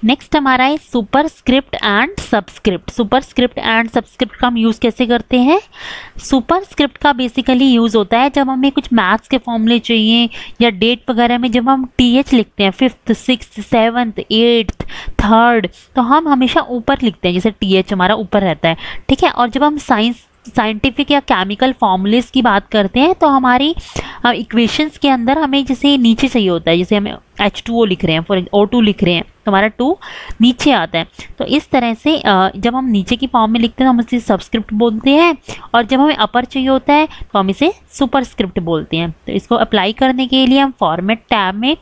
Next हमारा है superscript and subscript. Superscript and subscript का हम यूज़ कैसे करते हैं? सुपरस्क्रिप्ट का बेसिकली यूज़ होता है जब हमें कुछ मैथ्स के फॉर्मूले चाहिए या डेट वगैरह में जब हम TH लिखते हैं, 5th 6th 7th 8th 3rd, तो हम हमेशा ऊपर लिखते हैं, जैसे TH हमारा ऊपर रहता है, ठीक है। और जब हम साइंटिफिक या केमिकल फॉर्मूलेस की बात करते हैं तो हमारी इक्वेशंस के अंदर हमें जैसे नीचे चाहिए होता है, जैसे हमें H2O लिख रहे हैं, फॉर O2 लिख रहे हैं, तो हमारा 2 नीचे आता है। तो इस तरह से जब हम नीचे की फॉर्म में लिखते हैं तो हम इसे सबस्क्रिप्ट बोलते हैं, और जब हमें अपर चाहिए होता है तो हम इसे सुपरस्क्रिप्ट बोलते हैं। तो इसको अप्लाई करने के लिए हम फॉर्मेट टैब में,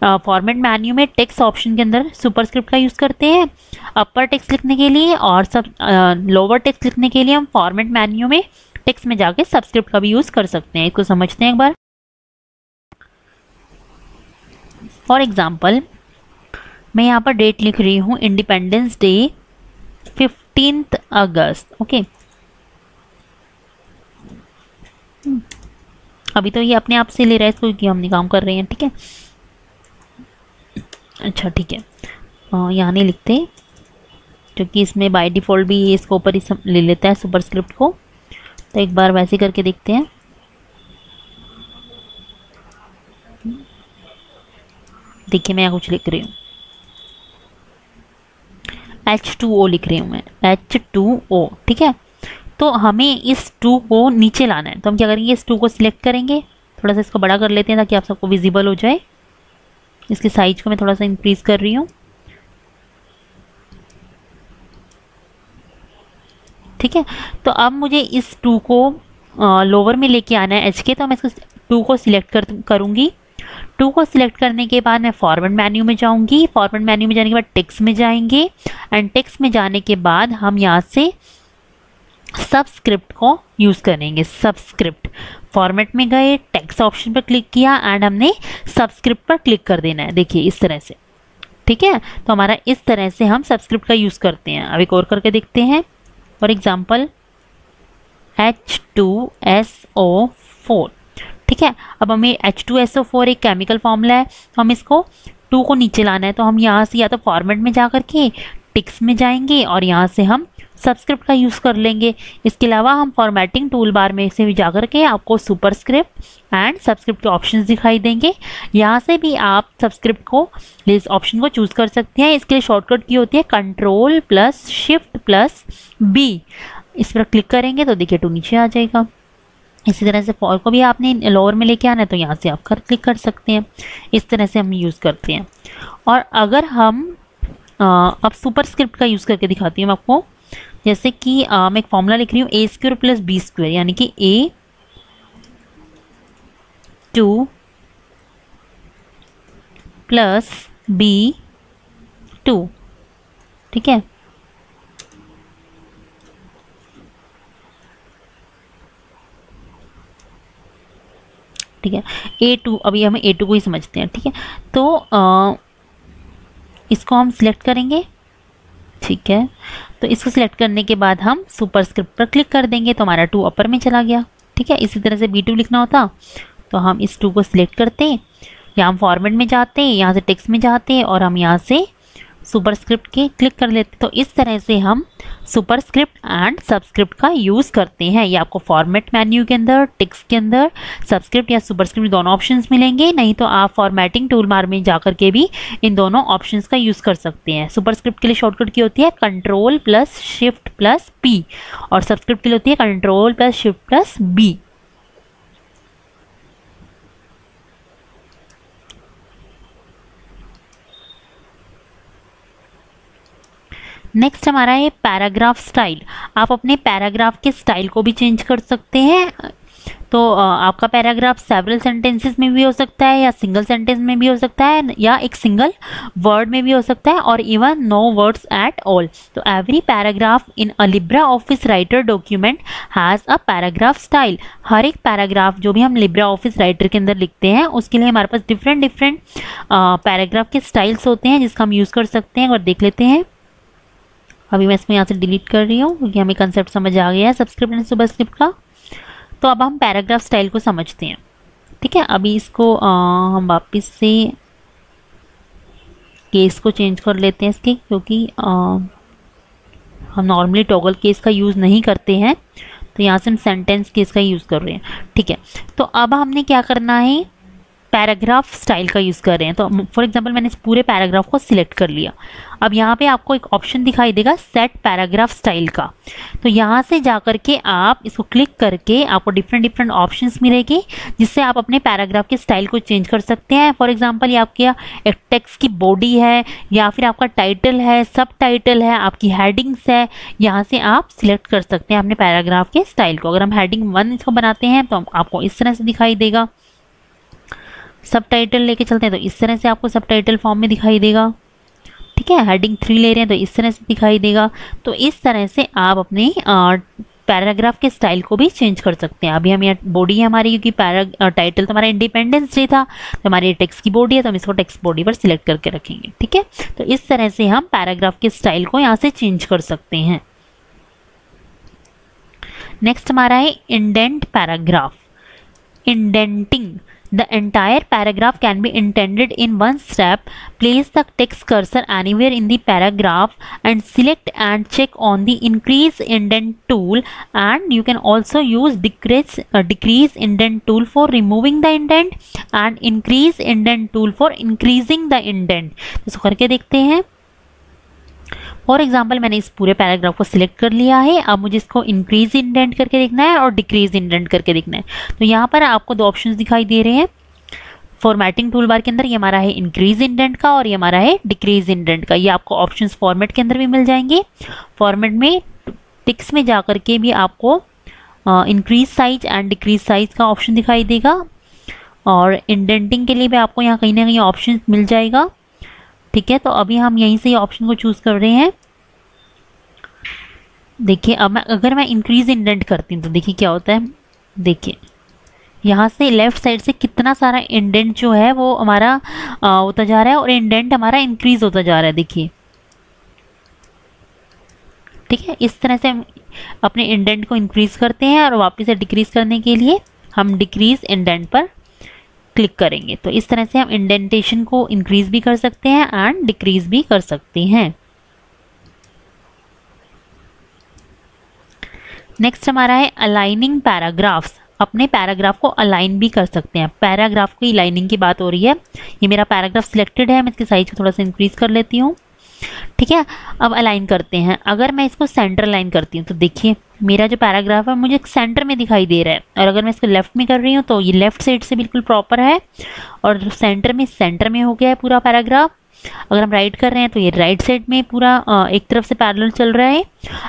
फॉर्मेट मेन्यू में टेक्स्ट ऑप्शन के अंदर सुपरस्क्रिप्ट का यूज़ करते हैं अपर टेक्स्ट लिखने के लिए, और सब लोअर टेक्स्ट लिखने के लिए हम फॉर्मेट मेन्यू में टेक्स्ट में जाके सबस्क्रिप्ट का भी यूज़ कर सकते हैं। इसको समझते हैं एक बार। फॉर एग्जाम्पल मैं यहाँ पर डेट लिख रही हूँ इंडिपेंडेंस डे 15th अगस्त, ओके। अभी तो ये अपने आप से ले रहा है इसको, क्योंकि हम काम कर रहे हैं, ठीक है। अच्छा ठीक है, यहाँ नहीं लिखते क्योंकि इसमें बाय डिफ़ॉल्ट भी ये इसको ऊपर ही ले लेता है सुपरस्क्रिप्ट को। तो एक बार वैसे करके देखते हैं। देखिए मैं यहाँ कुछ लिख रही हूँ, H2O लिख रही हूँ मैं, H2O, ठीक है। तो हमें इस 2 को नीचे लाना है, तो हम क्या करेंगे, इस 2 को सिलेक्ट करेंगे, थोड़ा सा इसको बड़ा कर लेते हैं ताकि आप सबको विजिबल हो जाए। इसकी साइज को मैं थोड़ा सा इंक्रीज कर रही हूँ, ठीक है। तो अब मुझे इस 2 को लोअर में लेके आना है H के, तो मैं इसको 2 को सिलेक्ट करूँगी। 2 को सिलेक्ट करने के बाद मैं फॉर्मेट मेन्यू में जाऊंगी, फॉर्मेट मेन्यू में जाने के बाद टेक्स्ट में जाएंगे, एंड टेक्स्ट में जाने के बाद हम यहाँ से सबस्क्रिप्ट को यूज़ करेंगे। सबस्क्रिप्ट फॉर्मेट में गए, टेक्स्ट ऑप्शन पर क्लिक किया एंड हमने सबस्क्रिप्ट पर क्लिक कर देना है, देखिए इस तरह से, ठीक है। तो हमारा इस तरह से हम सबस्क्रिप्ट का यूज़ करते हैं। अब एक और करके देखते हैं। फॉर एग्जाम्पल H2SO4, ठीक है। अब हमें H2SO4 एक केमिकल फॉर्मूला है, तो हम इसको 2 को नीचे लाना है, तो हम यहाँ से या तो फॉर्मेट में जा करके टेक्स्ट में जाएंगे और यहाँ से हम सबस्क्रिप्ट का यूज़ कर लेंगे। इसके अलावा हम फॉर्मेटिंग टूल बार में से भी जा करके आपको सुपरस्क्रिप्ट एंड सबस्क्रिप्ट के ऑप्शंस दिखाई देंगे। यहाँ से भी आप सबस्क्रिप्ट को इस ऑप्शन को चूज़ कर सकते हैं। इसके लिए शॉर्टकट की होती है Ctrl+Shift+B। इस पर क्लिक करेंगे तो देखिए 2 नीचे आ जाएगा। इसी तरह से फॉर को भी आपने लोअर में लेके आना है, तो यहाँ से आप क्लिक कर सकते हैं। इस तरह से हम यूज़ करते हैं। और अगर हम अब सुपरस्क्रिप्ट का यूज़ करके दिखाती हूँ आपको, जैसे कि मैं एक फॉर्मूला लिख रही हूँ A² + B², यानी कि A2 + B2, ठीक है। ठीक है, A2, अभी हमें A2 को ही समझते हैं, ठीक है। तो इसको हम सिलेक्ट करेंगे, ठीक है। तो इसको सिलेक्ट करने के बाद हम सुपरस्क्रिप्ट पर क्लिक कर देंगे, तो हमारा 2 अपर में चला गया, ठीक है। इसी तरह से B2 लिखना होता तो हम इस 2 को सिलेक्ट करते हैं, या हम फॉर्मेट में जाते हैं, यहाँ से टेक्स्ट में जाते हैं और हम यहाँ से सुपरस्क्रिप्ट के क्लिक कर लेते। तो इस तरह से हम सुपरस्क्रिप्ट एंड सबस्क्रिप्ट का यूज़ करते हैं। ये आपको फॉर्मेट मेन्यू के अंदर, टेक्स्ट के अंदर सबस्क्रिप्ट या सुपरस्क्रिप्ट दोनों ऑप्शंस मिलेंगे, नहीं तो आप फॉर्मेटिंग टूल बार में जाकर के भी इन दोनों ऑप्शंस का यूज़ कर सकते हैं। सुपरस्क्रिप्ट के लिए शॉर्टकट की होती है Ctrl+Shift+P और सबस्क्रिप्ट के लिए होती है Ctrl+Shift+B। नेक्स्ट हमारा है पैराग्राफ स्टाइल। आप अपने पैराग्राफ के स्टाइल को भी चेंज कर सकते हैं। तो आपका पैराग्राफ सेवरल सेंटेंसेस में भी हो सकता है, या सिंगल सेंटेंस में भी हो सकता है, या एक सिंगल वर्ड में भी हो सकता है, और even no words at all. तो every paragraph in a Libre Office Writer document has a paragraph style. हर एक पैराग्राफ जो भी हम लिब्रा ऑफिस राइटर के अंदर लिखते हैं उसके लिए हमारे पास डिफरेंट पैराग्राफ के स्टाइल्स होते हैं जिसका हम यूज़ कर सकते हैं, और देख लेते हैं। अभी मैं इसमें यहाँ से डिलीट कर रही हूँ क्योंकि हमें कंसेप्ट समझ आ गया है सबस्क्रिप्ट एंड सुपरस्क्रिप्ट का। तो अब हम पैराग्राफ स्टाइल को समझते हैं, ठीक है। अभी इसको हम वापस से केस को चेंज कर लेते हैं इसकी, क्योंकि हम नॉर्मली टॉगल केस का यूज़ नहीं करते हैं, तो यहाँ से हम सेंटेंस केस का यूज़ कर रहे हैं। ठीक है, तो अब हमने क्या करना है, पैराग्राफ स्टाइल का यूज़ कर रहे हैं। तो फॉर एग्जांपल मैंने इस पूरे पैराग्राफ को सिलेक्ट कर लिया। अब यहाँ पे आपको एक ऑप्शन दिखाई देगा सेट पैराग्राफ स्टाइल का, तो यहाँ से जा करके आप इसको क्लिक करके आपको डिफरेंट डिफरेंट ऑप्शंस मिलेगी, जिससे आप अपने पैराग्राफ के स्टाइल को चेंज कर सकते हैं। फॉर एग्जांपल ये आपके एक टेक्स्ट की बॉडी है, या फिर आपका टाइटल है, सब टाइटल है, आपकी हेडिंग्स है, यहाँ से आप सिलेक्ट कर सकते हैं अपने पैराग्राफ के स्टाइल को। अगर हम हेडिंग 1 इसको बनाते हैं तो आपको इस तरह से दिखाई देगा। सब टाइटल लेके चलते हैं तो इस तरह से आपको सब टाइटल फॉर्म में दिखाई देगा। ठीक है, हेडिंग 3 ले रहे हैं तो इस तरह से दिखाई देगा। तो इस तरह से आप अपने पैराग्राफ के स्टाइल को भी चेंज कर सकते हैं। अभी हम यहाँ बॉडी है हमारी, क्योंकि टाइटल तो हमारा इंडिपेंडेंस डे था, तो हमारी टेक्स्ट की बॉडी है, तो हम इसको टेक्स्ट बॉडी पर सिलेक्ट करके रखेंगे। ठीक है, तो इस तरह से हम पैराग्राफ के स्टाइल को यहाँ से चेंज कर सकते हैं। नेक्स्ट हमारा है indent paragraph. Indenting, the entire paragraph can be indented in one step. Place the text cursor anywhere in the paragraph and select and check on the increase indent tool, and you can also use decrease indent tool for removing the indent and increase indent tool for increasing the indent। इसको करके देखते हैं। For example मैंने इस पूरे paragraph को select कर लिया है। अब मुझे इसको इंक्रीज इंडेंट करके देखना है और डिक्रीज इंडेंट करके देखना है। तो यहाँ पर आपको दो ऑप्शंस दिखाई दे रहे हैं फॉर्मेटिंग टूल बार के अंदर। ये हमारा है इंक्रीज इंडेंट का और ये हमारा है डिक्रीज इंडेंट का। ये आपको ऑप्शंस फॉर्मेट के अंदर भी मिल जाएंगे। फॉर्मेट में टिक्स में जा करके भी आपको increase size and decrease size का ऑप्शन दिखाई देगा, और इंडेंटिंग के लिए भी आपको यहाँ कहीं ना कहीं ऑप्शन मिल जाएगा। ठीक है, तो अभी हम यहीं से ऑप्शन को चूज कर रहे हैं। देखिए अब अगर मैं इंक्रीज इंडेंट करती हूँ तो देखिए क्या होता है। देखिए यहाँ से लेफ्ट साइड से कितना सारा इंडेंट जो है वो हमारा होता जा रहा है, और इंडेंट हमारा इंक्रीज होता जा रहा है। देखिए ठीक है, इस तरह से हम अपने इंडेंट को इंक्रीज करते हैं, और वापस से डिक्रीज करने के लिए हम डिक्रीज इंडेंट पर क्लिक करेंगे। तो इस तरह से हम इंडेंटेशन को इंक्रीज भी कर सकते हैं एंड डिक्रीज भी कर सकते हैं। नेक्स्ट हमारा है अलाइनिंग पैराग्राफ्स। अपने पैराग्राफ को अलाइन भी कर सकते हैं। पैराग्राफ की लाइनिंग की बात हो रही है। ये मेरा पैराग्राफ सिलेक्टेड है, मैं इसकी साइज को थोड़ा सा इंक्रीज कर लेती हूँ। ठीक है, अब अलाइन करते हैं। अगर मैं इसको सेंटर अलाइन करती हूँ तो देखिए मेरा जो पैराग्राफ है मुझे सेंटर में दिखाई दे रहा है, और अगर मैं इसको लेफ्ट में कर रही हूँ तो ये लेफ्ट साइड से बिल्कुल प्रॉपर है, और सेंटर में हो गया है पूरा पैराग्राफ। अगर हम राइट कर रहे हैं तो ये राइट साइड में पूरा एक तरफ से पैरेलल चल रहा है।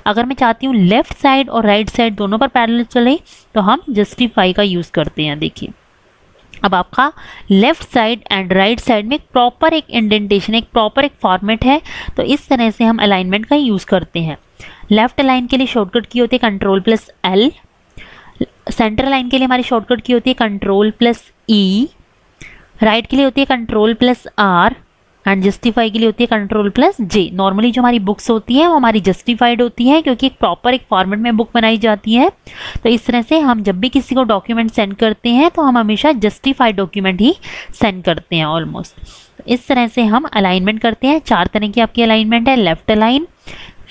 अगर मैं चाहती हूँ लेफ्ट साइड और राइट साइड दोनों पर पैरेलल चले तो हम जस्टिफाई का यूज़ करते हैं। देखिए अब आपका left side and right side में प्रॉपर एक इंडेंटेशन, एक प्रॉपर एक फॉर्मेट है। तो इस तरह से हम अलाइनमेंट का यूज़ करते हैं। लेफ्ट अलाइन के लिए शॉर्टकट की होती है Ctrl+L। सेंटर अलाइन के लिए हमारी शॉर्टकट की होती है Ctrl+E। राइट के लिए होती है Ctrl+R, एंड जस्टिफाई के लिए होती है Ctrl+J। नॉर्मली जो हमारी बुक्स होती है वो हमारी जस्टिफाइड होती है, क्योंकि एक प्रॉपर एक फॉर्मेट में बुक बनाई जाती है। तो इस तरह से हम जब भी किसी को डॉक्यूमेंट सेंड करते हैं तो हम हमेशा जस्टिफाइड डॉक्यूमेंट ही सेंड करते हैं ऑलमोस्ट। तो इस तरह से हम अलाइनमेंट करते हैं। 4 तरह की आपकी अलाइनमेंट है, left align,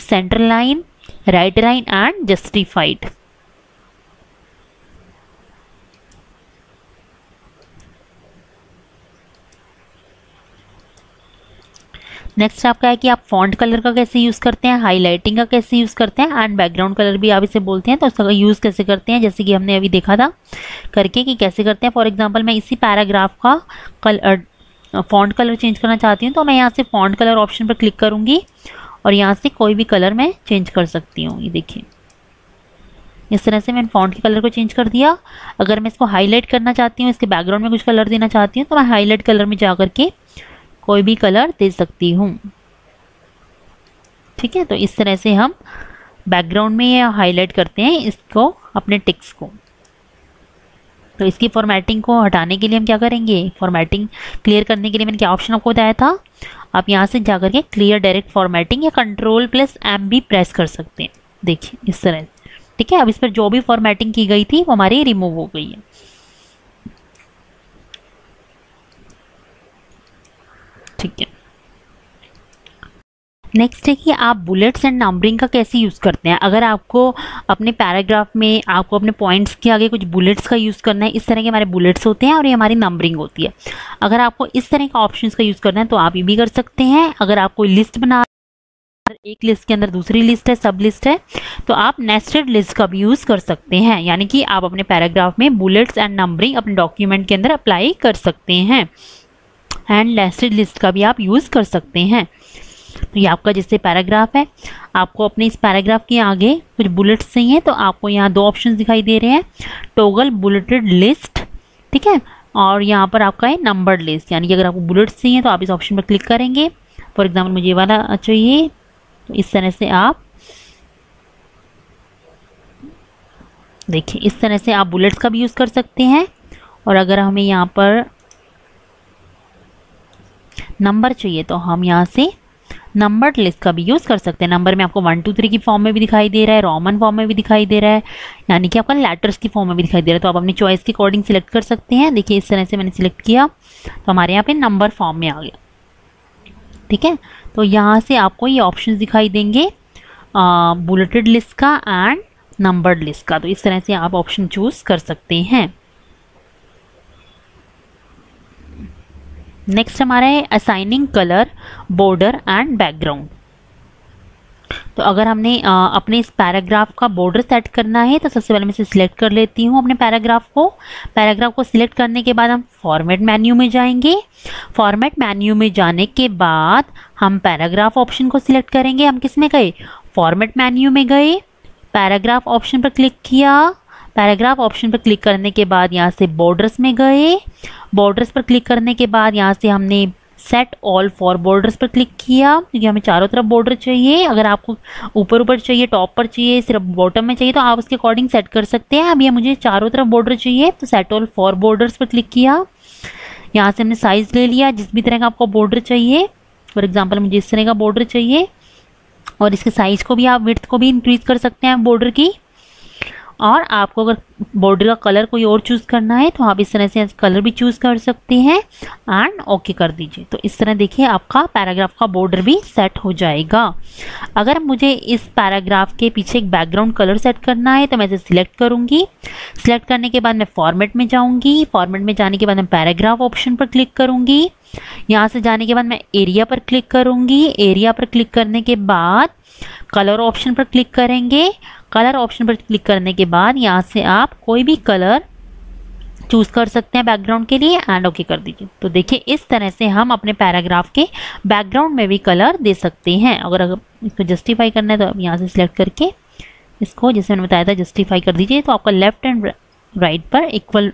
centre align, right align and justified. Next आपका है कि आप फॉन्ट कलर का कैसे यूज़ करते हैं, हाईलाइटिंग का कैसे यूज़ करते हैं, एंड बैकग्राउंड कलर भी आप इसे बोलते हैं, तो उसका यूज़ कैसे करते हैं, जैसे कि हमने अभी देखा था करके कि कैसे करते हैं। फॉर एग्जांपल मैं इसी पैराग्राफ का फॉन्ट कलर चेंज करना चाहती हूँ, तो मैं यहाँ से फॉन्ट कलर ऑप्शन पर क्लिक करूँगी और यहाँ से कोई भी कलर मैं चेंज कर सकती हूँ। ये देखिए इस तरह से मैंने फॉन्ट के कलर को चेंज कर दिया। अगर मैं इसको हाईलाइट करना चाहती हूँ, इसके बैकग्राउंड में कुछ कलर देना चाहती हूँ, तो मैं हाईलाइट कलर में जा करके कोई भी कलर दे सकती हूँ। ठीक है, तो इस तरह से हम बैकग्राउंड में ये हाईलाइट करते हैं इसको, अपने टेक्स्ट को। तो इसकी फॉर्मेटिंग को हटाने के लिए हम क्या करेंगे, फॉर्मेटिंग क्लियर करने के लिए मैंने क्या ऑप्शन आपको बताया था, आप यहाँ से जाकर के क्लियर डायरेक्ट फॉर्मेटिंग या Ctrl+M भी प्रेस कर सकते हैं। देखिए इस तरह। ठीक है, अब इस पर जो भी फॉर्मेटिंग की गई थी वो हमारी रिमूव हो गई है। ठीक है, नेक्स्ट है कि आप बुलेट्स एंड नंबरिंग का कैसे यूज़ करते हैं। अगर आपको अपने पैराग्राफ में आपको अपने पॉइंट्स के आगे कुछ बुलेट्स का यूज़ करना है, इस तरह के हमारे बुलेट्स होते हैं और ये हमारी नंबरिंग होती है। अगर आपको इस तरह का ऑप्शंस का यूज़ करना है तो आप ये भी कर सकते हैं। अगर आप कोई लिस्ट बना, एक लिस्ट के अंदर दूसरी लिस्ट है, सब लिस्ट है, तो आप नेस्टेड लिस्ट का भी यूज़ कर सकते हैं। यानी कि आप अपने पैराग्राफ में बुलेट्स एंड नंबरिंग अपने डॉक्यूमेंट के अंदर अप्लाई कर सकते हैं एंड नेस्टेड लिस्ट का भी आप यूज़ कर सकते हैं। तो ये आपका जैसे पैराग्राफ है, आपको अपने इस पैराग्राफ के आगे कुछ बुलेट्स चाहिए, तो आपको यहाँ दो ऑप्शंस दिखाई दे रहे हैं, टॉगल बुलेटेड लिस्ट, ठीक है, और यहाँ पर आपका है नंबर्ड लिस्ट। यानी कि अगर आपको बुलेट्स चाहिए तो आप इस ऑप्शन पर क्लिक करेंगे। फॉर एग्जाम्पल मुझे ये वाला चाहिए, तो इस तरह से आप देखिए, इस तरह से आप बुलेट्स का भी यूज़ कर सकते हैं। और अगर हमें यहाँ पर नंबर चाहिए तो हम यहाँ से नंबर्ड लिस्ट का भी यूज़ कर सकते हैं। नंबर में आपको 1 2 3 की फॉर्म में भी दिखाई दे रहा है, रोमन फॉर्म में भी दिखाई दे रहा है, यानी कि आपका लेटर्स की फॉर्म में भी दिखाई दे रहा है। तो आप अपनी चॉइस के अकॉर्डिंग सिलेक्ट कर सकते हैं। देखिए इस तरह से मैंने सिलेक्ट किया तो हमारे यहाँ पे नंबर फॉर्म में आ गया, ठीक है। तो यहाँ से आपको ये ऑप्शंस दिखाई देंगे बुलेटेड लिस्ट का एंड नंबर्ड लिस्ट का। तो इस तरह से आप ऑप्शन चूज कर सकते हैं। नेक्स्ट हमारा है assigning colour, border and background. तो अगर हमने अपने इस पैराग्राफ का बॉर्डर सेट करना है तो सबसे पहले मैं इसे सिलेक्ट कर लेती हूँ अपने पैराग्राफ को। पैराग्राफ को सिलेक्ट करने के बाद हम फॉर्मेट मेन्यू में जाएंगे। फॉर्मेट मेन्यू में जाने के बाद हम पैराग्राफ ऑप्शन को सिलेक्ट करेंगे। हम किस में गए, फॉर्मेट मेन्यू में गए, पैराग्राफ ऑप्शन पर क्लिक किया। पैराग्राफ ऑप्शन पर क्लिक करने के बाद यहाँ से बॉर्डर्स में गए। बॉर्डर्स पर क्लिक करने के बाद यहाँ से हमने सेट ऑल फॉर बॉर्डर्स पर क्लिक किया, क्योंकि हमें चारों तरफ बॉर्डर चाहिए। अगर आपको ऊपर ऊपर चाहिए, टॉप पर चाहिए, सिर्फ बॉटम में चाहिए तो आप उसके अकॉर्डिंग सेट कर सकते हैं। अब ये मुझे चारों तरफ बॉर्डर चाहिए तो सेट ऑल फॉर बॉर्डर्स पर क्लिक किया। यहाँ से हमने साइज ले लिया जिस भी तरह का आपको बॉर्डर चाहिए। फॉर एग्जाम्पल मुझे इस तरह का बॉर्डर चाहिए और इसके साइज को भी आप विड्थ को भी इंक्रीज कर सकते हैं बॉर्डर की। और आपको अगर बॉर्डर का कलर कोई और चूज़ करना है तो आप इस तरह से कलर भी चूज़ कर सकते हैं एंड ओके कर दीजिए। तो इस तरह देखिए आपका पैराग्राफ का बॉर्डर भी सेट हो जाएगा। अगर मुझे इस पैराग्राफ के पीछे एक बैकग्राउंड कलर सेट करना है तो मैं इसे सिलेक्ट करूंगी। सिलेक्ट करने के बाद मैं फॉर्मेट में जाऊंगी। फॉर्मेट में जाने के बाद मैं पैराग्राफ ऑप्शन पर क्लिक करूंगी। यहाँ से जाने के बाद मैं एरिया पर क्लिक करूंगी। एरिया पर क्लिक करने के बाद कलर ऑप्शन पर क्लिक करेंगे। कलर ऑप्शन पर क्लिक करने के बाद यहाँ से आप कोई भी कलर चूज कर सकते हैं बैकग्राउंड के लिए एंड ओके कर दीजिए। तो देखिए इस तरह से हम अपने पैराग्राफ के बैकग्राउंड में भी कलर दे सकते हैं। अगर इसको जस्टिफाई करना है तो आप यहाँ से सिलेक्ट करके इसको, जैसे मैंने बताया था, जस्टिफाई कर दीजिए तो आपका लेफ्ट एंड राइट पर इक्वल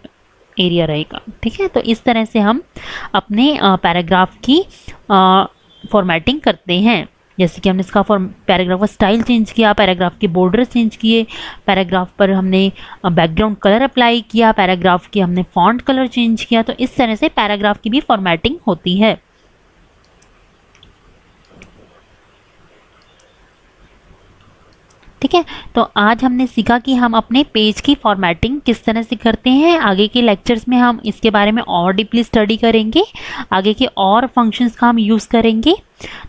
एरिया रहेगा, ठीक है। तो इस तरह से हम अपने पैराग्राफ की फॉर्मेटिंग करते हैं। जैसे कि हमने इसका पैराग्राफ का स्टाइल चेंज किया, पैराग्राफ के बॉर्डर चेंज किए, पैराग्राफ पर हमने बैकग्राउंड कलर अप्लाई किया, पैराग्राफ की हमने फॉन्ट कलर चेंज किया। तो इस तरह से पैराग्राफ की भी फॉर्मेटिंग होती है। ठीक है, तो आज हमने सीखा कि हम अपने पेज की फॉर्मेटिंग किस तरह से करते हैं। आगे के लेक्चर्स में हम इसके बारे में और डीपली स्टडी करेंगे, आगे के और फंक्शंस का हम यूज़ करेंगे।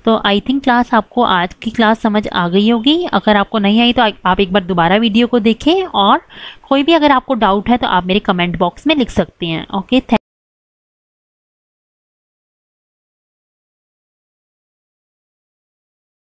तो आई थिंक क्लास आपको आज की क्लास समझ आ गई होगी। अगर आपको नहीं आई तो आप एक बार दोबारा वीडियो को देखें और कोई भी अगर आपको डाउट है तो आप मेरे कमेंट बॉक्स में लिख सकते हैं। ओके,